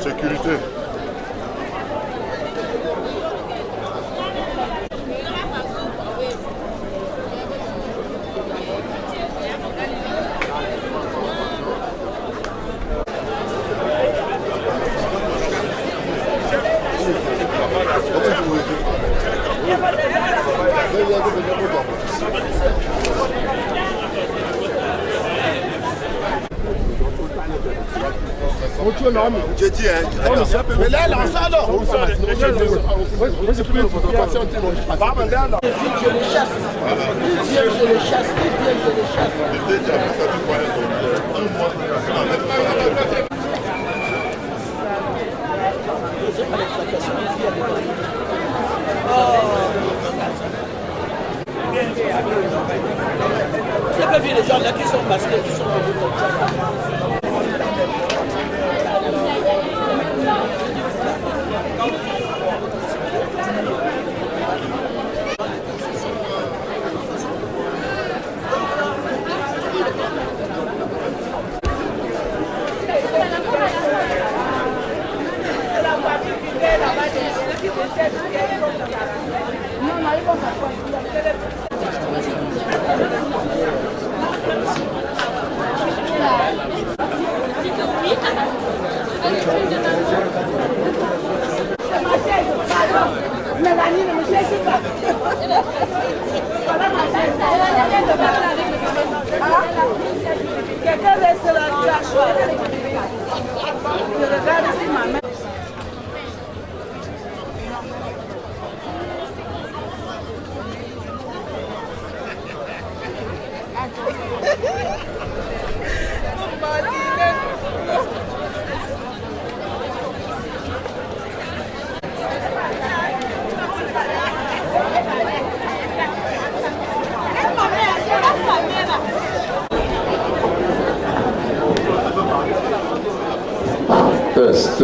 Sécurité. J'ai dit, hein. Mais là, là, ça, alors. Je le chasse. Je le chasse. Vous avez vu les gens là qui sont masqués, qui sont venus comme ça. Quelqu'un reste là, tu as choix. Je regarde ici ma mère. Test.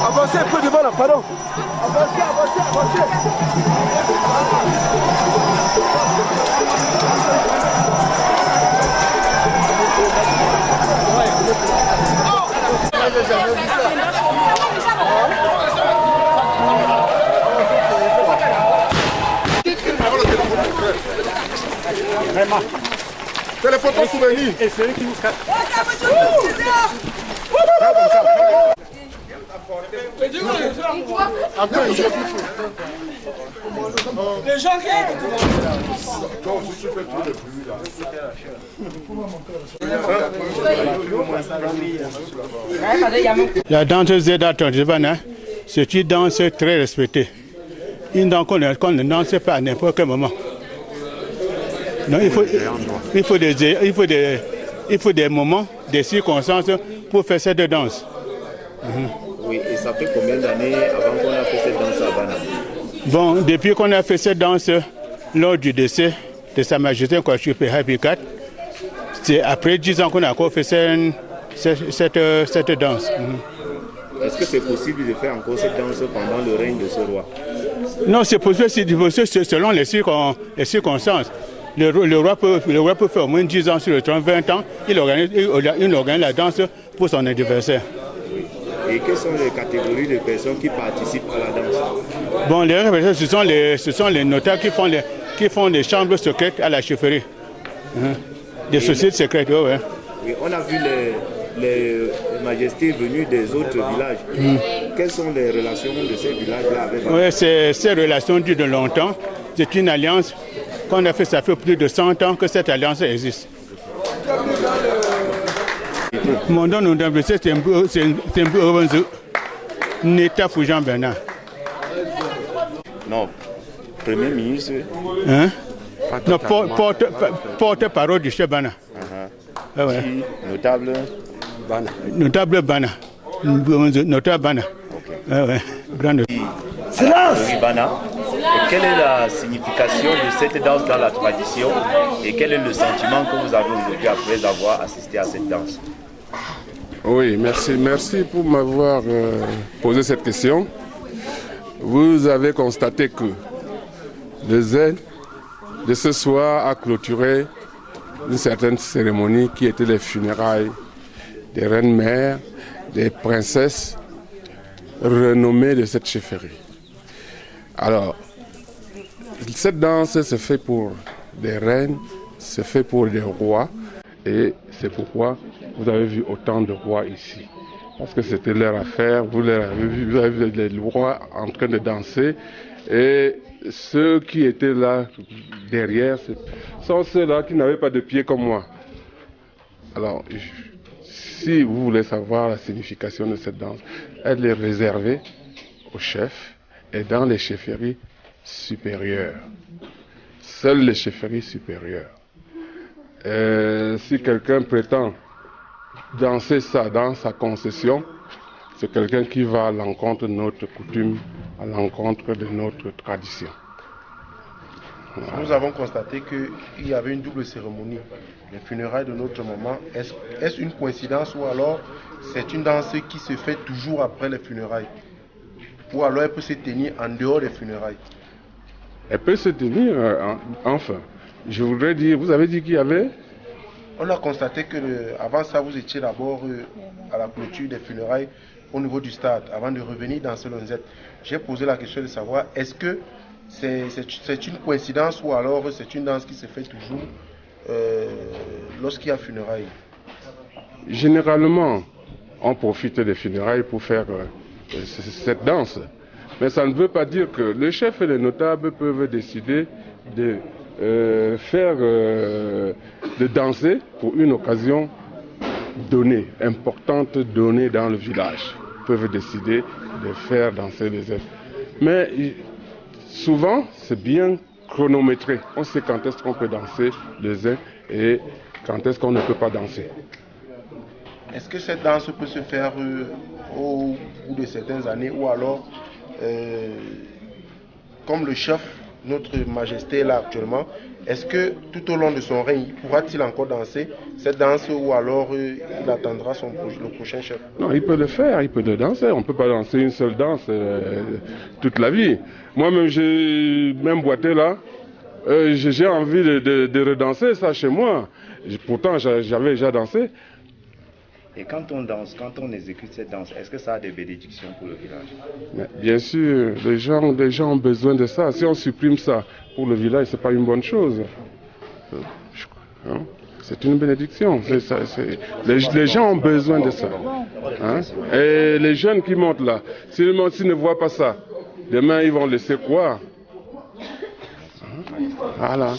Avancez un peu devant là, pardon. Avancez, avancez, avancez. Téléphone ton souvenir. Et celui qui nous casse. Les gens qui La danse Zeda Tonjibana, c'est une danse très respectée. Une danse qu'on ne danse pas à n'importe quel moment. Non, il faut des moments, des circonstances pour faire cette danse. Oui, et ça fait combien d'années avant qu'on a fait cette danse à Bana? Bon, depuis qu'on a fait cette danse lors du décès de Sa Majesté Kwashiorkor Happy IV, c'est après 10 ans qu'on a encore fait cette danse. Est-ce que c'est possible de faire encore cette danse pendant le règne de ce roi? Non, c'est possible selon les circonstances. Le roi peut faire au moins 10 ans sur le trône, 20 ans, il organise la danse pour son anniversaire. Et quelles sont les catégories de personnes qui participent à la danse? Bon, les personnes, ce sont les notaires qui font des chambres secrètes à la chefferie. Des sociétés secrètes, ouais. Oui, on a vu les majestés venues des autres villages. Quelles sont les relations de ces villages-là avec Bana? Oui, ces relations durent de longtemps. C'est une alliance qu'on a fait, ça fait plus de 100 ans que cette alliance existe. Mon nom, c'est un peu Neta Foujan Bernard. Non, Premier ministre. Hein? Non, porte-parole du chef Bana. Ah ouais. Notable Bana. Notable Bana. Notable Bana. Okay. Ah ouais. Grande. Silence! Bana. Et quelle est la signification de cette danse dans la tradition et quel est le sentiment que vous avez aujourd'hui après avoir assisté à cette danse? Oui, merci pour m'avoir posé cette question. Vous avez constaté que le Z de ce soir a clôturé une certaine cérémonie qui était les funérailles des reines-mères, des princesses renommées de cette chefferie. Alors, cette danse se fait pour des reines, se fait pour des rois, et c'est pourquoi vous avez vu autant de rois ici. Parce que c'était leur affaire, vous avez vu les rois en train de danser, et ceux qui étaient là derrière sont ceux-là qui n'avaient pas de pieds comme moi. Alors, si vous voulez savoir la signification de cette danse, elle est réservée aux chefs et dans les chefferies supérieures. Seules les chefferies supérieures. Si quelqu'un prétend danser ça dans sa concession, c'est quelqu'un qui va à l'encontre de notre coutume, à l'encontre de notre tradition. Voilà. Nous avons constaté qu'il y avait une double cérémonie. Les funérailles de notre maman, est-ce une coïncidence ou alors c'est une danse qui se fait toujours après les funérailles? Ou alors elle peut se tenir en dehors des funérailles? Elle peut se tenir, enfin. Je voudrais dire, vous avez dit qu'il y avait? On a constaté que avant ça, vous étiez d'abord à la clôture des funérailles au niveau du stade, avant de revenir dans ce Lonzette. J'ai posé la question de savoir, est-ce que c'est une coïncidence ou alors c'est une danse qui se fait toujours lorsqu'il y a funérailles? Généralement, on profite des funérailles pour faire cette danse. Mais ça ne veut pas dire que le chef et les notables peuvent décider de de danser pour une occasion donnée, importante donnée dans le village. Ils peuvent décider de faire danser les êtres. Mais souvent, c'est bien chronométré. On sait quand est-ce qu'on peut danser les uns et quand est-ce qu'on ne peut pas danser. Est-ce que cette danse peut se faire au bout de certaines années ou alors, comme le chef, notre majesté est là actuellement, est-ce que tout au long de son règne, pourra-t-il encore danser cette danse ou alors il attendra le prochain chef? Non, il peut le faire, il peut le danser. On ne peut pas danser une seule danse toute la vie. Moi-même, j'ai même boité là, j'ai envie de redanser ça chez moi. Pourtant, j'avais déjà dansé. Et quand on danse, quand on exécute cette danse, est-ce que ça a des bénédictions pour le village? Mais bien sûr, les gens ont besoin de ça. Si on supprime ça pour le village, ce n'est pas une bonne chose. C'est une bénédiction. Les gens ont besoin de ça. Hein? Et les jeunes qui montent là, s'ils ne voient pas ça, demain ils vont laisser quoi? Voilà.